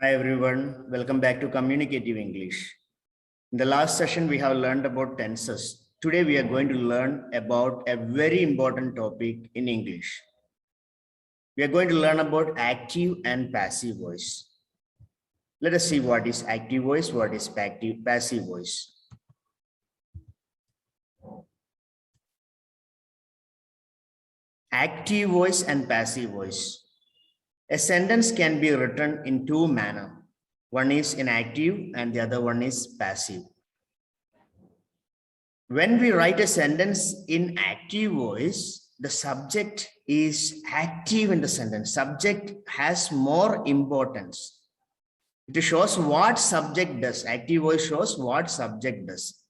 Hi everyone, welcome back to Communicative English. In the last session, we have learned about tenses. Today, we are going to learn about a very important topic in English. We are going to learn about active and passive voice. Let us see what is active voice, what is passive voice. Active voice and passive voice. A sentence can be written in two manners. One is in active and the other one is passive. When we write a sentence in active voice, the subject is active in the sentence. Subject has more importance. It shows what subject does. Active voice shows what subject does.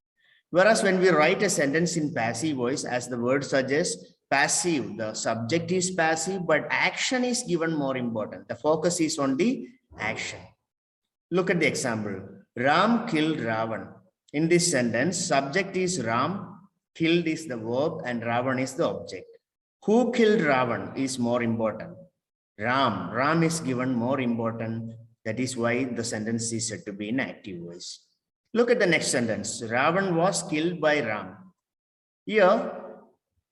Whereas when we write a sentence in passive voice, as the word suggests, passive, the subject is passive, but action is given more important. The focus is on the action. Look at the example. Ram killed Ravan. In this sentence, subject is Ram, killed is the verb, and Ravan is the object. Who killed Ravan is more important. Ram. Ram is given more important. That is why the sentence is said to be in active voice. Look at the next sentence. Ravan was killed by Ram. Here,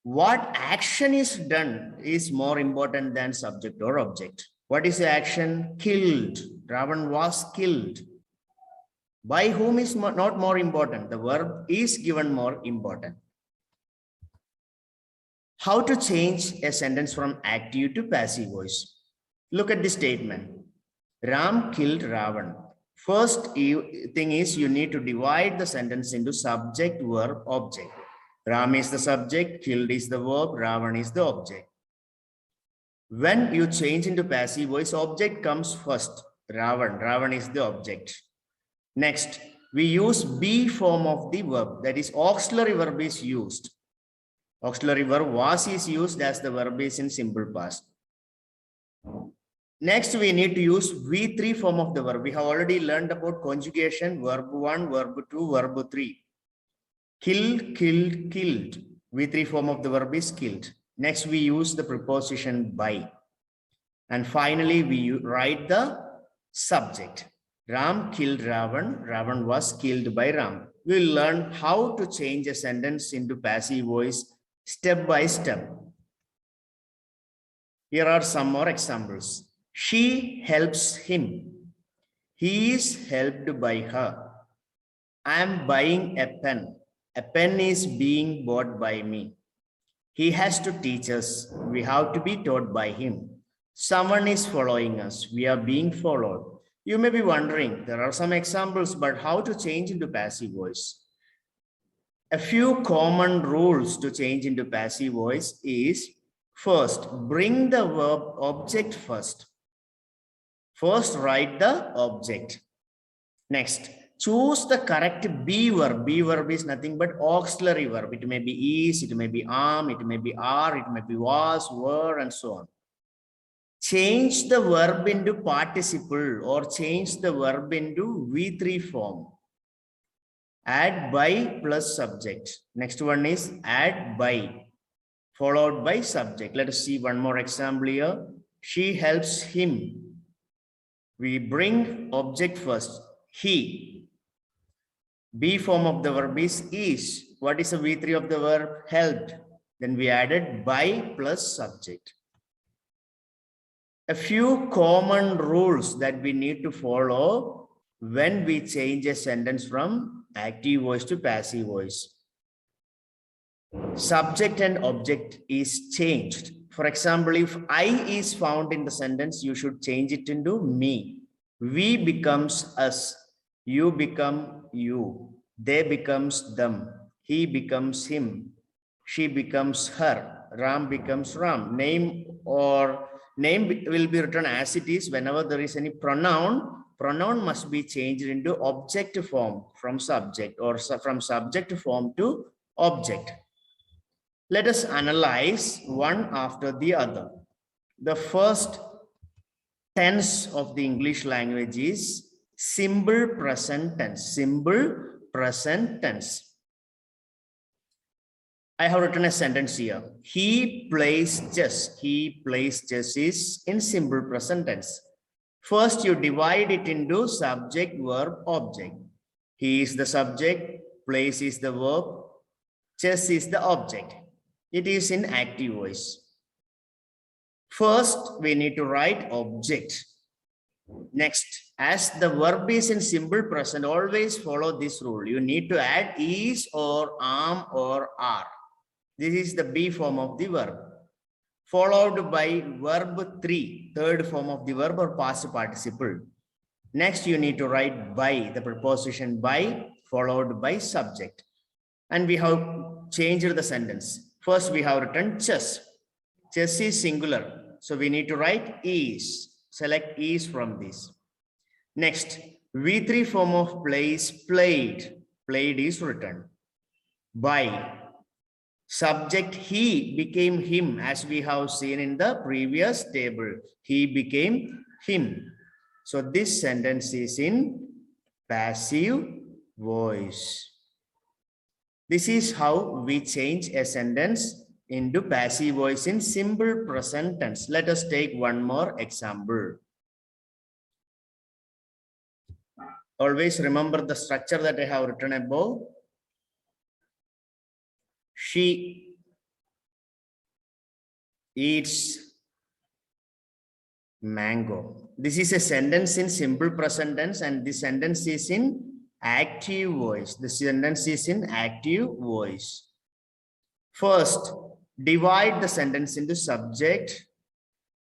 what action is done is more important than subject or object. What is the action? Killed. Ravan was killed. By whom is not more important. The verb is given more important. How to change a sentence from active to passive voice? Look at the statement. Ram killed Ravan. First thing is you need to divide the sentence into subject, verb, object. Ram is the subject, killed is the verb, Ravan is the object. When you change into passive voice, object comes first. Ravan. Ravan is the object. Next, we use be form of the verb. That is, auxiliary verb is used. Auxiliary verb was is used as the verb is in simple past. Next, we need to use V3 form of the verb. We have already learned about conjugation, verb 1, verb 2, verb 3. Kill, killed, killed. V3 form of the verb is killed. Next, we use the preposition by. And finally, we write the subject. Ram killed Ravan. Ravan was killed by Ram. We'll learn how to change a sentence into passive voice step by step. Here are some more examples. She helps him. He is helped by her. I am buying a pen. A pen is being bought by me. He has to teach us. We have to be taught by him. Someone is following us. We are being followed. You may be wondering, there are some examples, but how to change into passive voice? A few common rules to change into passive voice is, first, bring the verb object first. First, write the object. Next, choose the correct be verb. Be verb is nothing but auxiliary verb. It may be is, it may be am, it may be are, it may be was, were, and so on. Change the verb into participle or change the verb into V3 form. Add by plus subject. Next one is add by followed by subject. Let us see one more example here. She helps him. We bring object first. He. Be form of the verb is. What is the V3 of the verb? Helped. Then we added by plus subject. A few common rules that we need to follow when we change a sentence from active voice to passive voice. Subject and object is changed. For example, if I is found in the sentence, you should change it into me. We becomes us. You become you. They becomes them. He becomes him. She becomes her. Ram becomes Ram. Name will be written as it is. Whenever there is any pronoun must be changed into object form from subject or from subject form to object. Let us analyze one after the other. The first tense of the English language is simple present tense. Simple present tense. I have written a sentence here. He plays chess. He plays chess is in simple present tense. First, you divide it into subject, verb, object. He is the subject, place is the verb, chess is the object. It is in active voice. First, we need to write object. Next, as the verb is in simple present, always follow this rule. You need to add is or am or are. This is the be form of the verb. Followed by verb 3, third form of the verb or past participle. Next, you need to write by, the preposition by, followed by subject. And we have changed the sentence. First, we have written chess. Chess is singular. So we need to write is. Select is from this. Next, V3 form of play is played. Played is written. By. Subject he became him, as we have seen in the previous table. He became him. So this sentence is in passive voice. This is how we change a sentence into passive voice in simple present tense. Let us take one more example. Always remember the structure that I have written above. She eats mango. This is a sentence in simple present tense, and this sentence is in active voice. The sentence is in active voice. First, divide the sentence into subject,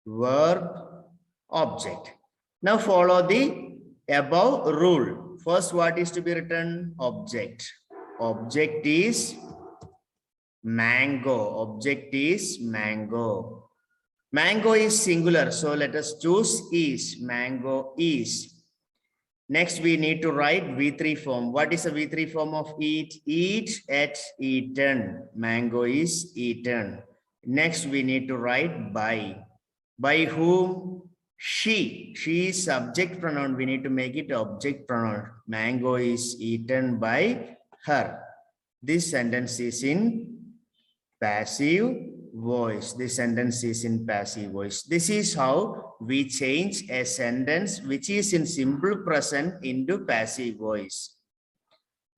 verb, object. Now follow the above rule. First, what is to be written? Object. Object is mango. Object is mango. Mango is singular, so let us choose is. Mango is. Next, we need to write V3 form. What is a V3 form of eat? Eat, ate, eaten. Mango is eaten. Next, we need to write by. By whom? She. She is subject pronoun. We need to make it object pronoun. Mango is eaten by her. This sentence is in passive voice. This sentence is in passive voice. This is how we change a sentence which is in simple present into passive voice.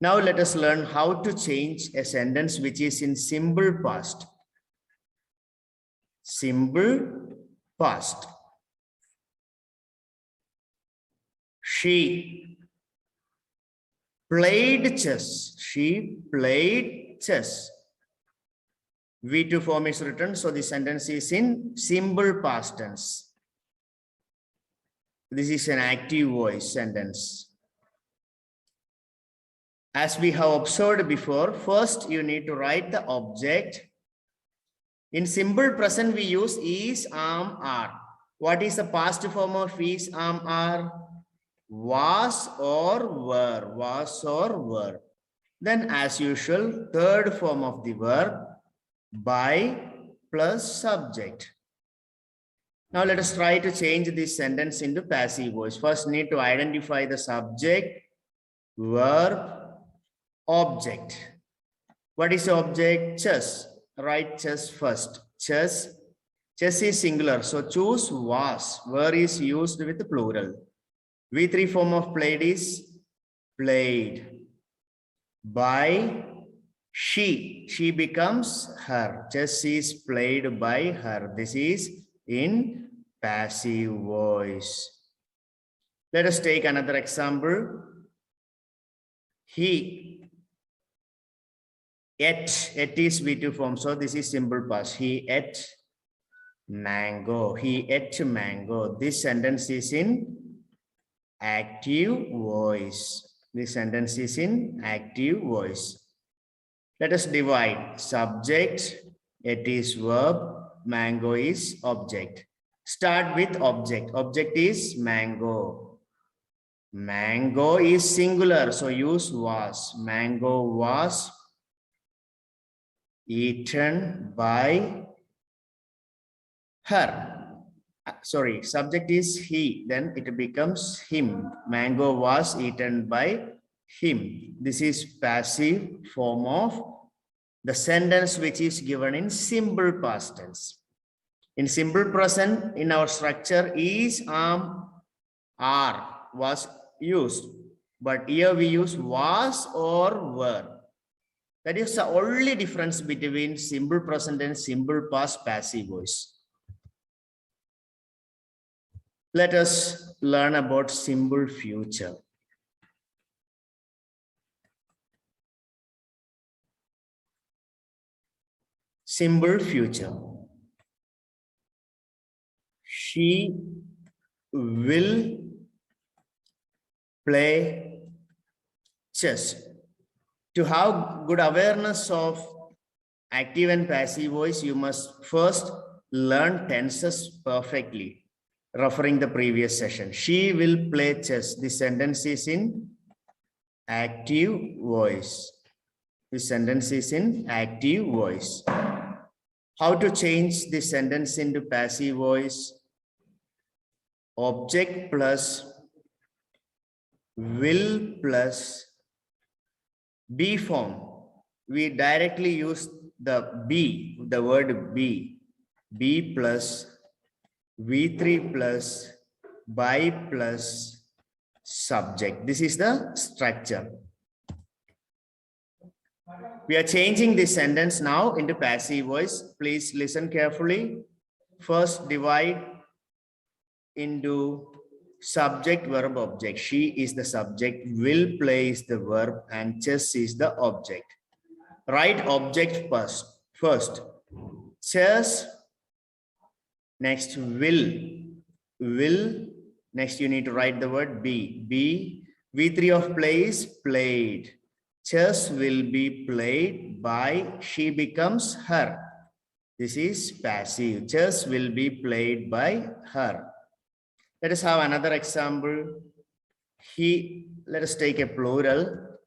Now let us learn how to change a sentence which is in simple past. Simple past. She played chess. She played chess. V2 form is written, so the sentence is in simple past tense. This is an active voice sentence. As we have observed before, first you need to write the object. In simple present, we use is, am, are. What is the past form of is, am, are? Was or were. Was or were. Then as usual, third form of the verb, by plus subject. Now let us try to change this sentence into passive voice. First, need to identify the subject, verb, object. What is the object? Chess. Write chess first. Chess. Chess is singular, so choose was. Were is used with the plural. V3 form of played is played. By she becomes her. Chess is played by her. This is in passive voice. Let us take another example. He ate. Ate is V2 form, so this is simple past. He ate mango. He ate mango. This sentence is in active voice. This sentence is in active voice. Let us divide. Subject, it is verb, mango is object. Start with object. Object is mango. Mango is singular, so use was. Mango was eaten by her. Sorry, subject is he, then it becomes him. Mango was eaten by him. This is passive form of the sentence which is given in simple past tense. In simple present, in our structure, is, am, are was used, but here we use was or were. That is the only difference between simple present and simple past passive voice. Let us learn about simple future. Simple future. She will play chess. To have good awareness of active and passive voice, you must first learn tenses perfectly, referring the previous session. She will play chess. The sentence is in active voice. The sentence is in active voice. How to change the sentence into passive voice? Object plus will plus be form. We directly use the be, the word be. Be plus V3 plus by plus subject. This is the structure. We are changing this sentence now into passive voice. Please listen carefully. First, divide into subject, verb, object. She is the subject, will play is the verb, and chess is the object. Write object first. Chess, next will, next you need to write the word be. V3 of play is played. Chess will be played by, she becomes her. This is passive. Chess will be played by her. Let us have another example. Let us take a plural.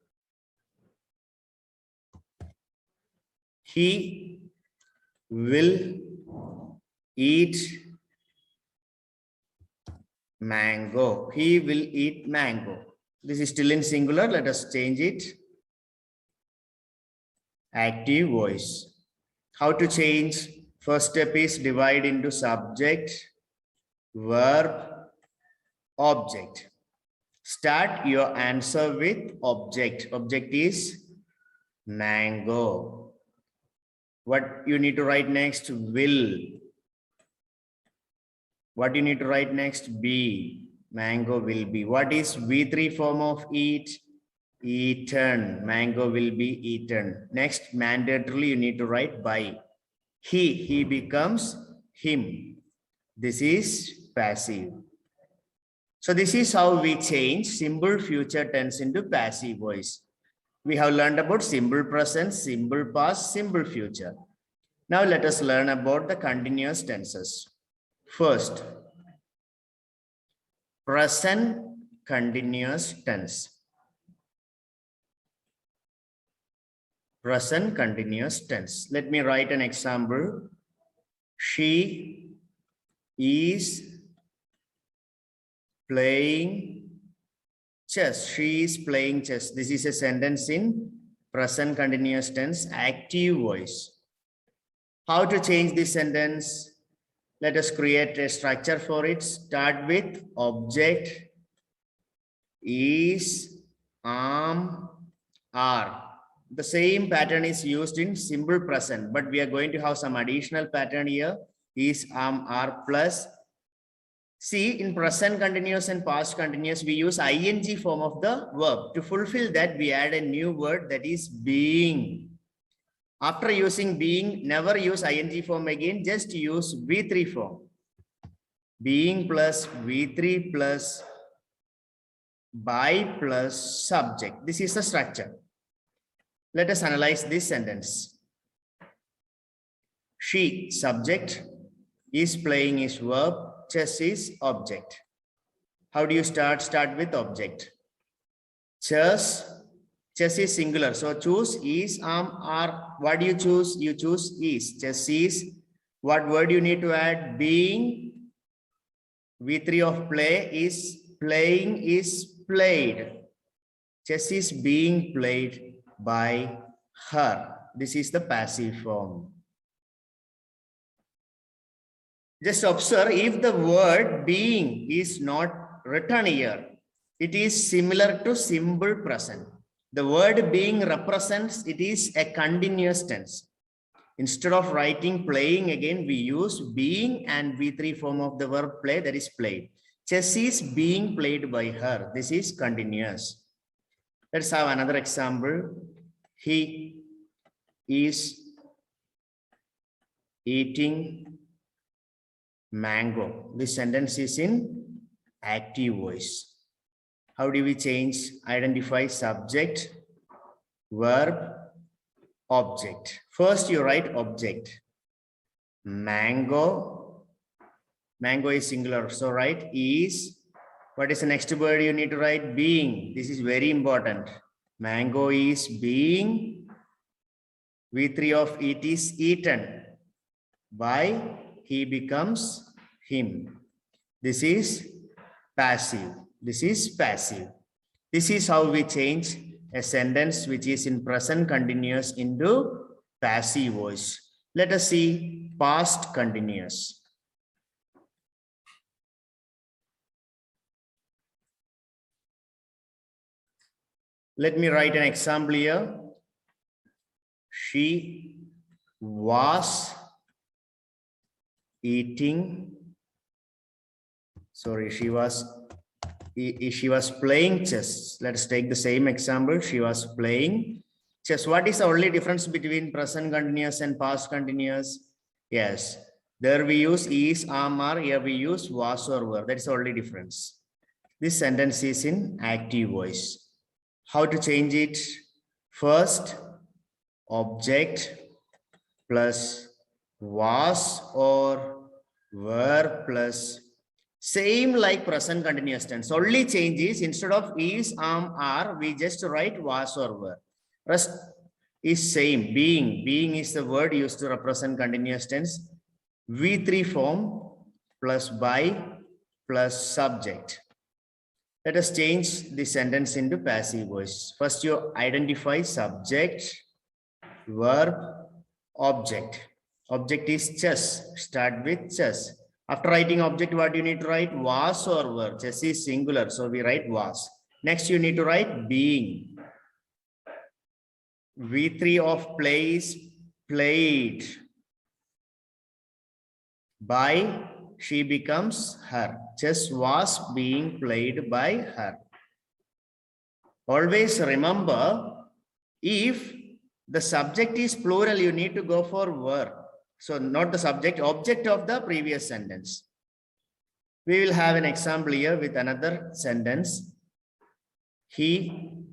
He will eat mango. He will eat mango. This is still in singular. Let us change it. Active voice. How to change? First step is divide into subject, verb, object. Start your answer with object. Object is mango. What you need to write next? Will. What you need to write next? Be. Mango will be. What is V3 form of eat? Eaten. Mango will be eaten. Next, mandatorily you need to write by. He becomes him. This is passive. So this is how we change simple future tense into passive voice. We have learned about simple present, simple past, simple future. Now let us learn about the continuous tenses. First, present continuous tense. Present continuous tense. Let me write an example. She is playing chess. She is playing chess. This is a sentence in present continuous tense, active voice. How to change this sentence? Let us create a structure for it. Start with object is, are. The same pattern is used in simple present, but we are going to have some additional pattern here. Is, are plus. See, in present continuous and past continuous, we use ing form of the verb. To fulfill that, we add a new word, that is being. After using being, never use ing form again, just use V3 form. Being plus V3 plus by plus subject. This is the structure. Let us analyze this sentence. She, subject, is playing is verb, chess is object. How do you start? Start with object. Chess is singular. So choose is, are. What do you choose? You choose is. Chess is. What word you need to add? Being. V3 of play is playing is played. Chess is being played by her. This is the passive form. Just observe, if the word being is not written here, it is similar to simple present. The word being represents, it is a continuous tense. Instead of writing playing again, we use being and V3 form of the verb play, that is played. Chess is being played by her. This is continuous. Let's have another example. He is eating mango. This sentence is in active voice. How do we change? Identify subject, verb, object. First you write object. Mango. Mango is singular. So write is. What is the next word you need to write? Being. This is very important. Mango is being. V3 of it is eaten. By he becomes him. This is passive. This is passive. This is how we change a sentence which is in present continuous into passive voice. Let us see past continuous. Let me write an example here. She was eating. Sorry, she was playing chess. Let's take the same example. She was playing chess. What is the only difference between present continuous and past continuous? Yes, there we use is, am, are. Here we use was or were. That is the only difference. This sentence is in active voice. How to change it? First, object plus was or were plus same like present continuous tense. Only change is instead of is, am, are, we just write was or were. Rest is same. Being. Being is the word used to represent continuous tense. V3 form plus by plus subject. Let us change the sentence into passive voice. First, you identify subject, verb, object. Object is chess. Start with chess. After writing object, what you need to write? Was or were. Chess is singular, so we write was. Next, you need to write being. V3 of play is played. By she becomes her. Chess was being played by her. Always remember, if the subject is plural, you need to go for were. So not the subject, object of the previous sentence. We will have an example here with another sentence. He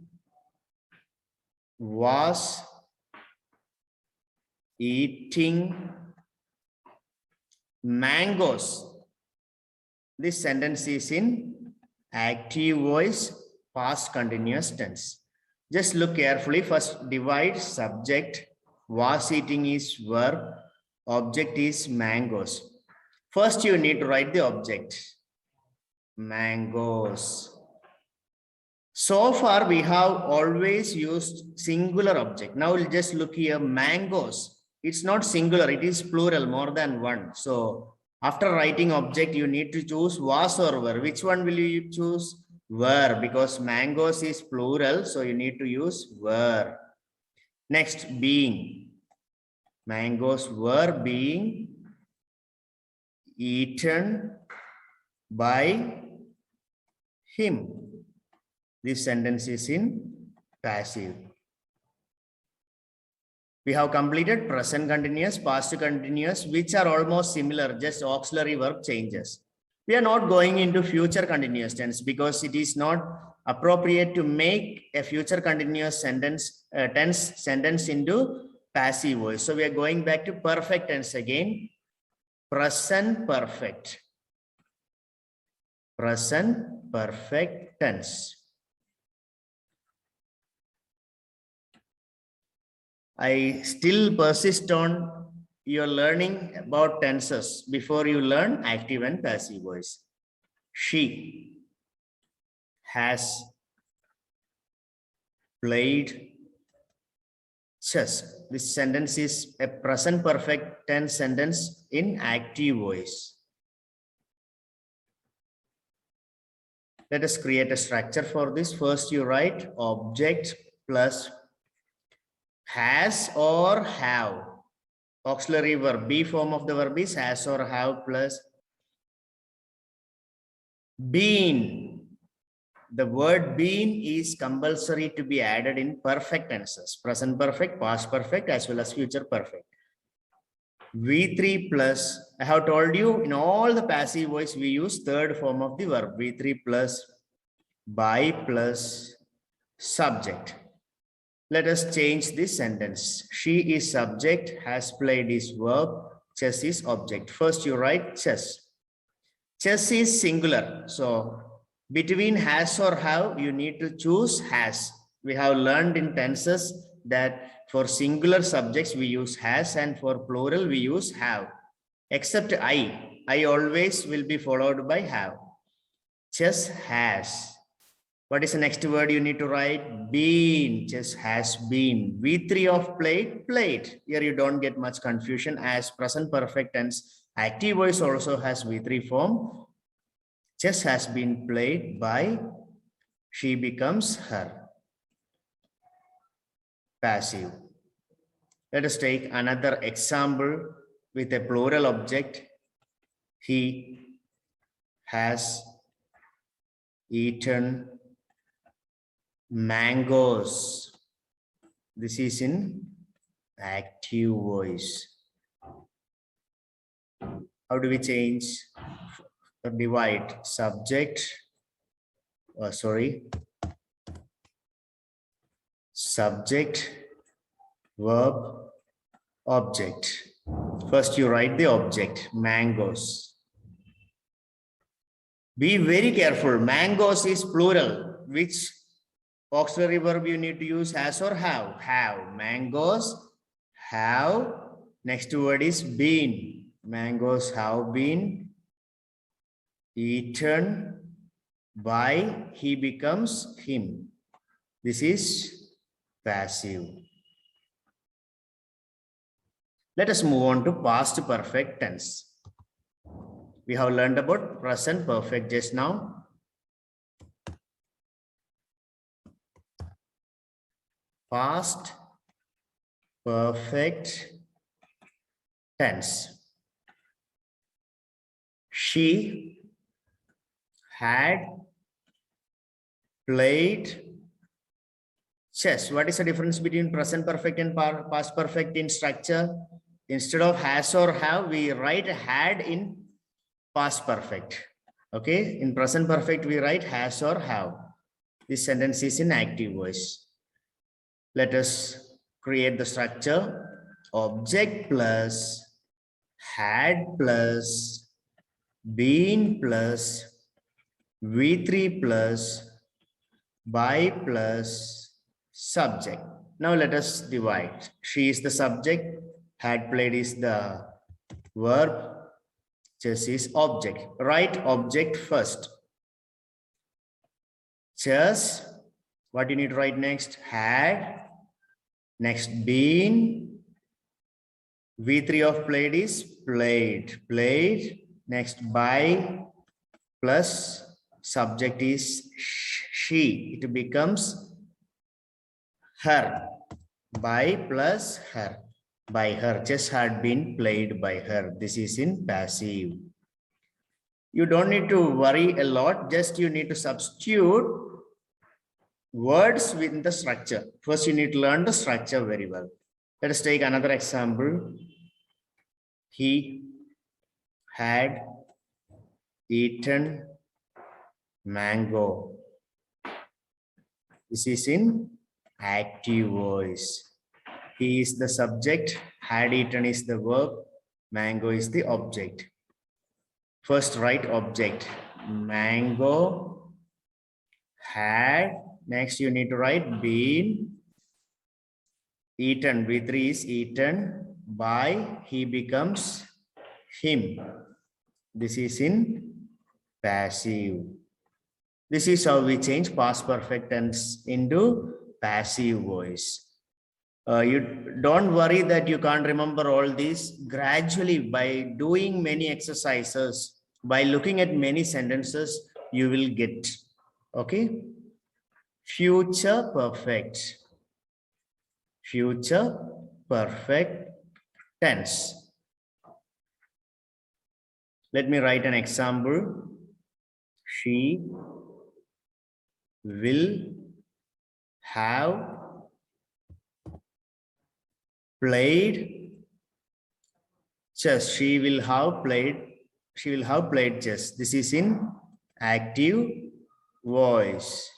was eating mangoes. This sentence is in active voice, past continuous tense. Just look carefully. First, divide subject. Was eating is verb. Object is mangoes. First, you need to write the object. Mangoes. So far, we have always used singular object. Now, we'll just look here. Mangoes. It's not singular. It is plural, more than one. So, after writing object, you need to choose was or were. Which one will you choose? Were, because mangoes is plural. So, you need to use were. Next, being. Mangoes were being eaten by him. This sentence is in passive. We have completed present continuous, past continuous, which are almost similar, just auxiliary verb changes. We are not going into future continuous tense because it is not appropriate to make a future continuous sentence tense sentence into passive voice. So we are going back to perfect tense again. Present perfect. Present perfect tense. I still persist on your learning about tenses before you learn active and passive voice. She has played chess. This sentence is a present perfect tense sentence in active voice. Let us create a structure for this. First, you write object plus has or have. Auxiliary verb, B form of the verb is has or have plus been. The word been is compulsory to be added in perfect tenses, present perfect, past perfect, as well as future perfect. V3 plus, I have told you in all the passive voice we use third form of the verb, V3 plus by plus subject. Let us change this sentence. She is subject, has played is verb, chess is object. First you write chess. Chess is singular. So between has or have, you need to choose has. We have learned in tenses that for singular subjects, we use has, and for plural, we use have. Except I always will be followed by have. Chess has. What is the next word you need to write? Been. Chess has been. V3 of played, played. Here you don't get much confusion as present perfect tense. Active voice also has V3 form. Chess has been played by, she becomes her. Passive. Let us take another example with a plural object. He has eaten mangoes. This is in active voice. How do we change? Divide subject, subject, verb, object. First you write the object, mangoes. Be very careful, mangoes is plural. Which auxiliary verb you need to use, has or have? Have. Mangoes have. Next word is been. Mangoes have been eaten by, he becomes him. This is passive. Let us move on to past perfect tense. We have learned about present perfect just now. Past perfect tense. She had played chess. What is the difference between present perfect and past perfect in structure? Instead of has or have, we write had in past perfect. Okay, in present perfect, we write has or have. This sentence is in active voice. Let us create the structure. Object plus had plus been plus V3 plus by plus subject. Now let us divide. She is the subject, had played is the verb, chess is object. Write object first. Chess, what you need to write next? Had, next been, V3 of played is played, played, next by plus subject is she, it becomes her, by plus her, by her. Chess had been played by her. This is in passive. You don't need to worry a lot, just you need to substitute words within the structure. First, you need to learn the structure very well. Let us take another example. He had eaten mango. This is in active voice. He is the subject, had eaten is the verb, mango is the object. First write object, mango had, next you need to write been, eaten, V3 is eaten by, he becomes him. This is in passive. This is how we change past perfect tense into passive voice. You don't worry that you can't remember all these. Gradually, by doing many exercises, by looking at many sentences, you will get. Okay. Future perfect. Future perfect tense. Let me write an example. She will have played chess. She will have played chess. This is in active voice.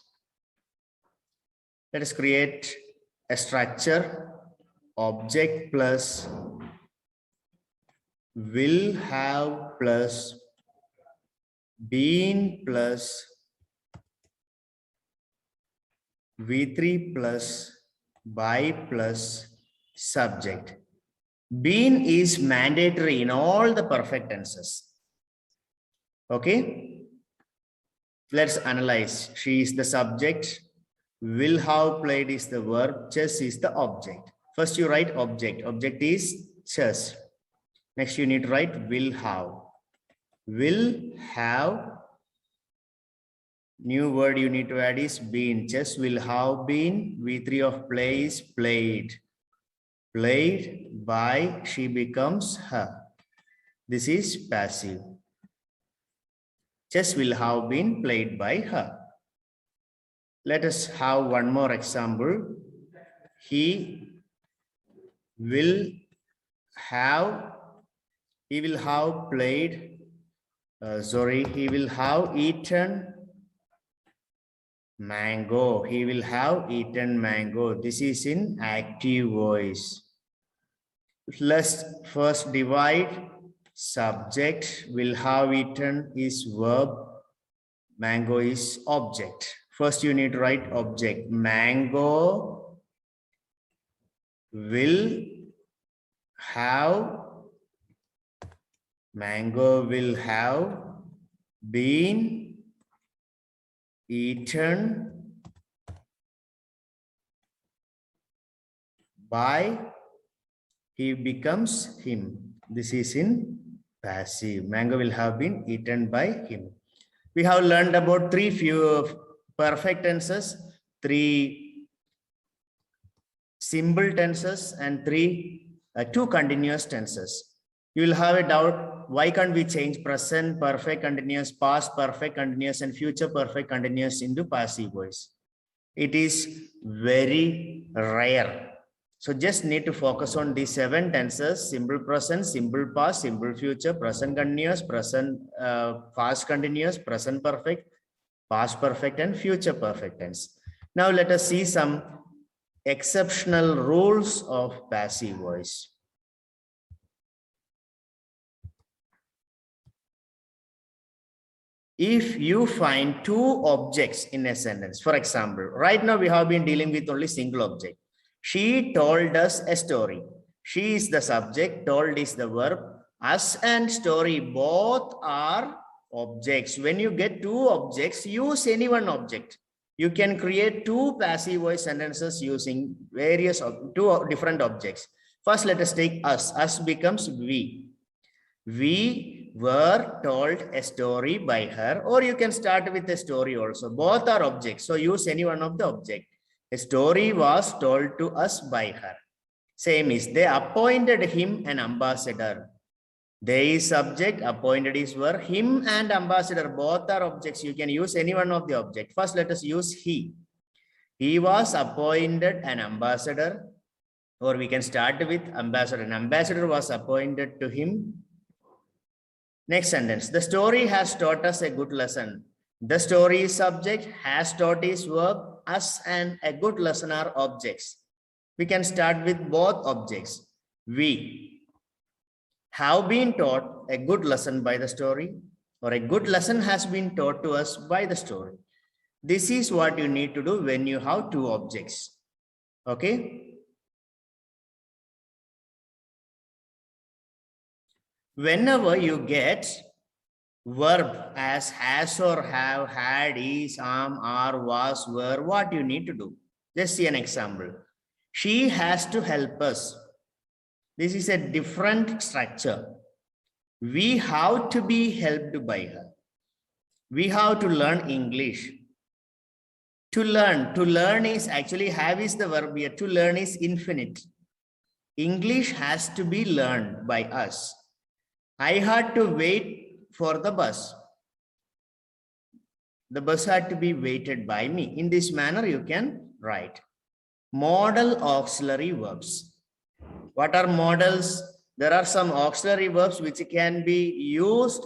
Let us create a structure. Object plus will have plus been plus V3 plus by plus subject. Been is mandatory in all the perfect tenses. Okay. Let's analyze. She is the subject. Will have played is the verb. Chess is the object. First you write object. Object is chess. Next you need to write will have. Will have. New word you need to add is been. Chess will have been. V3 of play is played. Played by, she becomes her. This is passive. Chess will have been played by her. Let us have one more example. He will have played, he will have eaten mango. He will have eaten mango. This is in active voice. Let's first divide. Subject will have eaten is verb. Mango is object. First you need to write object. Mango will have been eaten by, he becomes him. This is in passive. Mango will have been eaten by him. We have learned about three perfect tenses, three simple tenses, and two continuous tenses. You will have a doubt, why can't we change present perfect continuous, past perfect continuous, and future perfect continuous into passive voice? It is very rare. So just need to focus on these 7 tenses: simple present, simple past, simple future, present continuous, present past continuous, present perfect, past perfect, and future perfect tense. Now let us see some exceptional rules of passive voice. If you find 2 objects in a sentence, for example, right now we have been dealing with only single object. She told us a story. She is the subject, told is the verb. Us and story both are objects. When you get 2 objects, use any one object. You can create 2 passive voice sentences using various 2 different objects. First, let us take us. Us becomes we. We were told a story by her, or you can start with a story also. Both are objects, so use any one of the object. A story was told to us by her. Same is, they appointed him an ambassador. They is subject, appointed is verb. Him and ambassador, both are objects. You can use any one of the object. First, let us use he. He was appointed an ambassador, or we can start with ambassador. An ambassador was appointed to him. Next sentence, the story has taught us a good lesson. The story is subject, has taught is verb. Us and a good lesson are objects. We can start with both objects. We have been taught a good lesson by the story, or a good lesson has been taught to us by the story. This is what you need to do when you have 2 objects. Okay. Whenever you get verb as has or have, had, is, are, was, were, what you need to do? Just see an example. She has to help us. This is a different structure. We have to be helped by her. We have to learn English. To learn is actually have is the verb here. To learn is infinite. English has to be learned by us. I had to wait for the bus. The bus had to be waited by me. In this manner, you can write. Modal auxiliary verbs. What are modals? There are some auxiliary verbs which can be used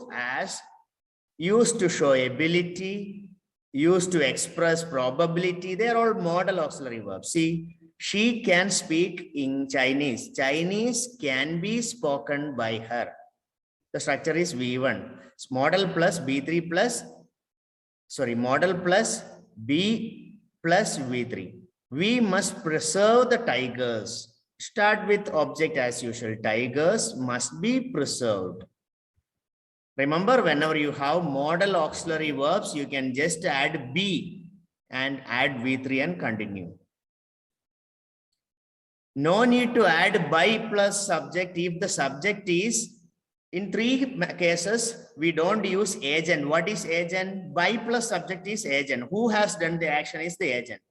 to show ability, used to express probability. They are all modal auxiliary verbs. See, she can speak in Chinese. Chinese can be spoken by her. The structure is V1. It's modal plus B3 plus, model plus B plus V3. We must preserve the tigers. Start with object as usual. Tigers must be preserved. Remember, whenever you have modal auxiliary verbs, you can just add B and add V3 and continue. No need to add by plus subject if the subject is, in 3 cases, we don't use agent. What is agent? By plus subject is agent. Who has done the action is the agent.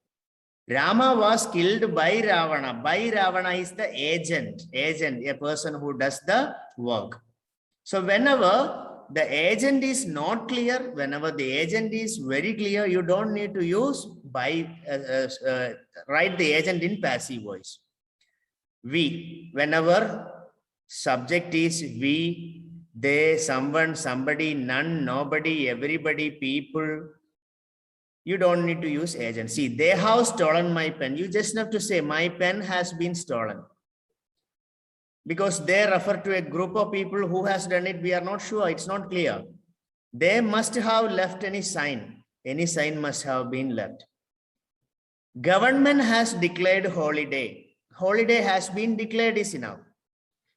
Rama was killed by Ravana. By Ravana is the agent, a person who does the work. So whenever the agent is not clear, whenever the agent is very clear, you don't need to use by, write the agent in passive voice. We, whenever subject is we, they, someone, somebody, none, nobody, everybody, people, you don't need to use agent. See, they have stolen my pen. You just have to say, my pen has been stolen. Because they refer to a group of people who has done it. We are not sure. It's not clear. They must have left any sign. Any sign must have been left. Government has declared holiday. Holiday has been declared is enough.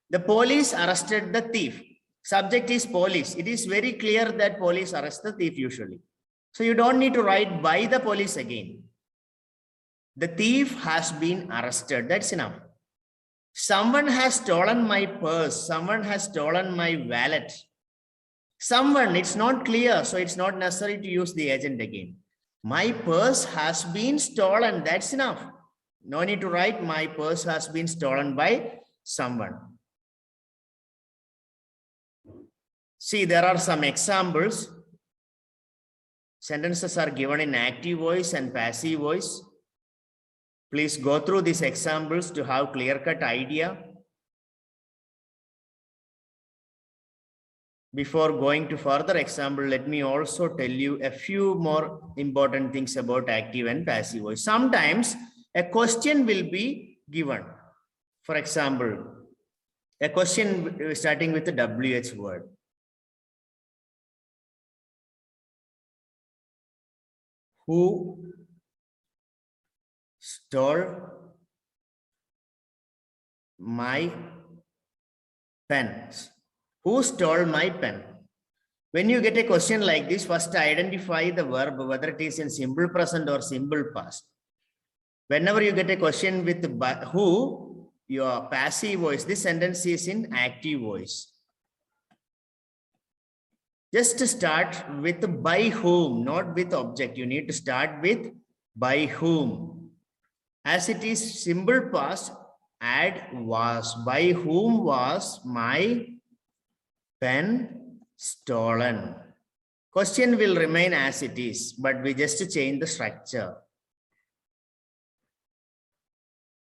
The police arrested the thief. Subject is police. It is very clear that police arrest the thief usually. So you don't need to write by the police again. The thief has been arrested. That's enough. Someone has stolen my purse. Someone has stolen my wallet. Someone, it's not clear. So it's not necessary to use the agent again. My purse has been stolen. That's enough. No need to write my purse has been stolen by someone. See, there are some examples. Sentences are given in active voice and passive voice. Please go through these examples to have clear-cut idea. Before going to further example, let me also tell you a few more important things about active and passive voice. Sometimes a question will be given. For example, a question starting with the WH word. Who stole my pen? Who stole my pen? When you get a question like this, first identify the verb, whether it is in simple present or simple past. Whenever you get a question with who, your passive voice, this sentence is in active voice. Just to start with by whom, not with object. You need to start with by whom. As it is simple past, add was. By whom was my pen stolen? Question will remain as it is, but we just change the structure.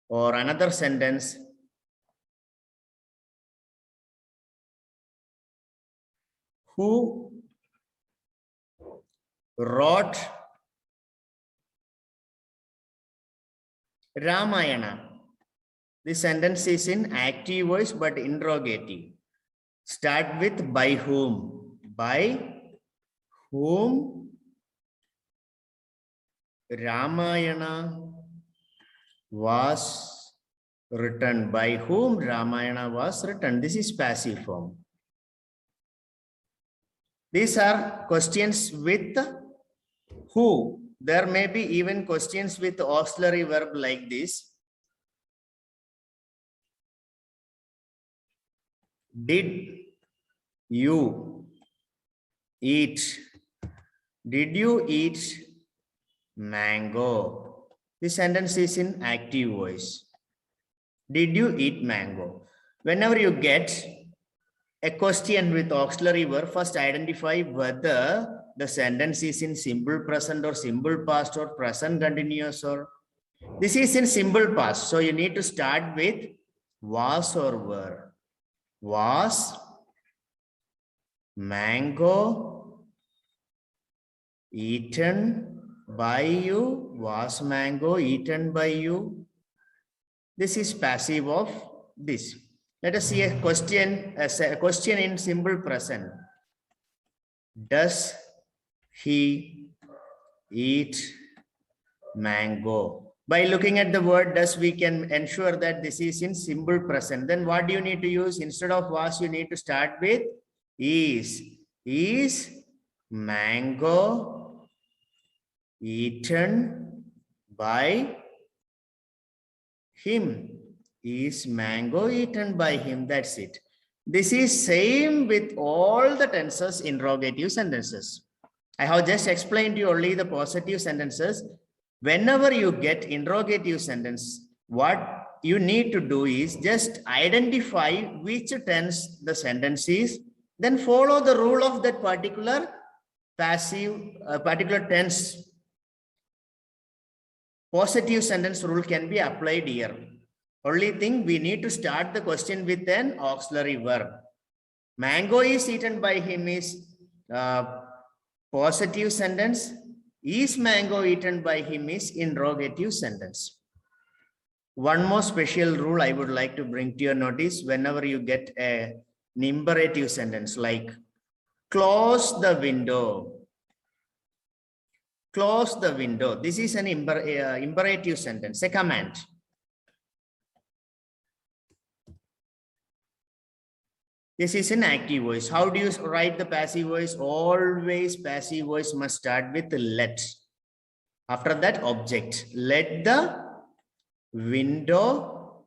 Or another sentence. Who wrote Ramayana? This sentence is in active voice but interrogative. Start with by whom. By whom Ramayana was written. By whom Ramayana was written. This is passive form. These are questions with who. There may be even questions with auxiliary verb like this. Did you eat? Did you eat mango. This sentence is in active voice. Did you eat mango? Whenever you get a question with auxiliary verb, first identify whether the sentence is in simple present or simple past or present continuous, or this is in simple past. So you need to start with was or were. Was mango eaten by you? Was mango eaten by you? This is passive of this. Let us see a question in simple present. Does he eat mango? By looking at the word does, we can ensure that this is in simple present. Then what do you need to use? Instead of was, you need to start with is. Is mango eaten by him? Is mango eaten by him? That's it. This is same with all the tenses, interrogative sentences. I have just explained to you only the positive sentences. Whenever you get interrogative sentence, what you need to do is just identify which tense the sentence is, then follow the rule of that particular passive, particular tense. Positive sentence rule can be applied here. Only thing, we need to start the question with an auxiliary verb. Mango is eaten by him is positive sentence. Is mango eaten by him is interrogative sentence. One more special rule I would like to bring to your notice. Whenever you get an imperative sentence like close the window. Close the window. This is an imperative sentence, a command. This is an active voice. How do you write the passive voice? Always passive voice must start with let. After that, object. Let the window.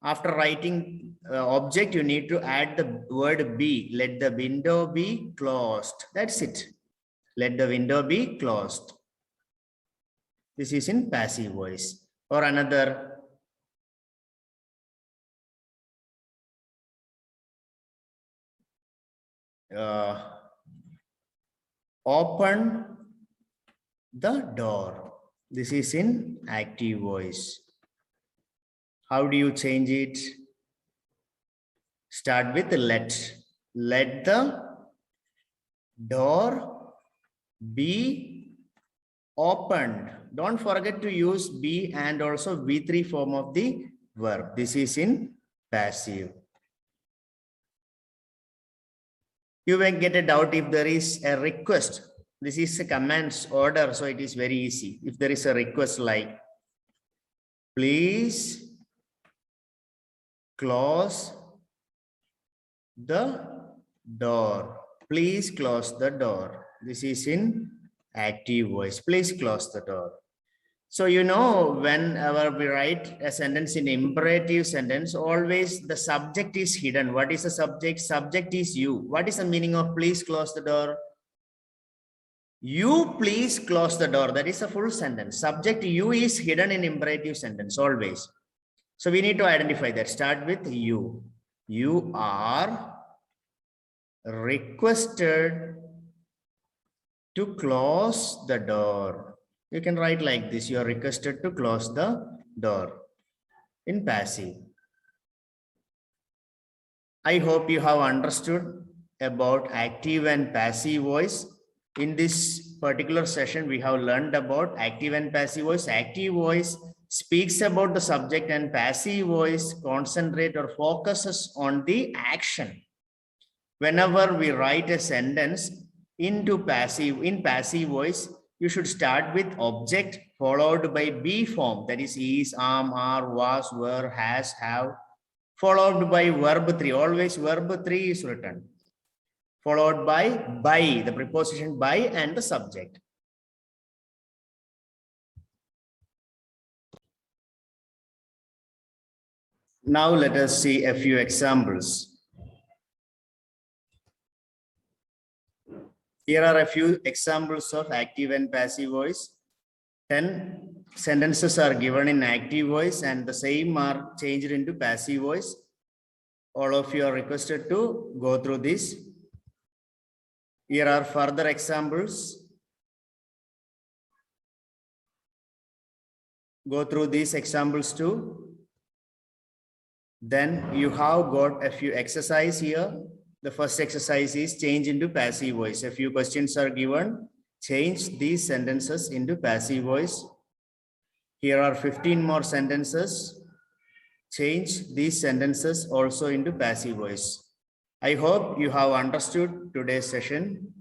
After writing object, you need to add the word be. Let the window be closed. That's it. Let the window be closed. This is in passive voice. Or another. Open the door. This is in active voice. How do you change it? Start with let. Let the door be opened. Don't forget to use be and also V3 form of the verb. This is in passive. You may get a doubt if there is a request. This is a commands order, so it is very easy. If there is a request like, please close the door. Please close the door. This is in active voice. Please close the door. So, you know, whenever we write a sentence in imperative sentence, always the subject is hidden. What is the subject? Subject is you. What is the meaning of please close the door? You please close the door. That is a full sentence. Subject you is hidden in imperative sentence always. So we need to identify that. Start with you. You are requested to close the door. You can write like this. You are requested to close the door in passive. I hope you have understood about active and passive voice. In this particular session, we have learned about active and passive voice. Active voice speaks about the subject and passive voice concentrate or focuses on the action. Whenever we write a sentence in passive voice, you should start with object followed by be form, that is, are, was, were, has, have, followed by verb 3. Always verb 3 is written, followed by, the preposition by and the subject. Now let us see a few examples. Here are a few examples of active and passive voice. 10 sentences are given in active voice and the same are changed into passive voice. All of you are requested to go through this. Here are further examples. Go through these examples too. Then you have got a few exercise here. The first exercise is change into passive voice. A few questions are given. Change these sentences into passive voice. Here are 15 more sentences. Change these sentences also into passive voice. I hope you have understood today's session.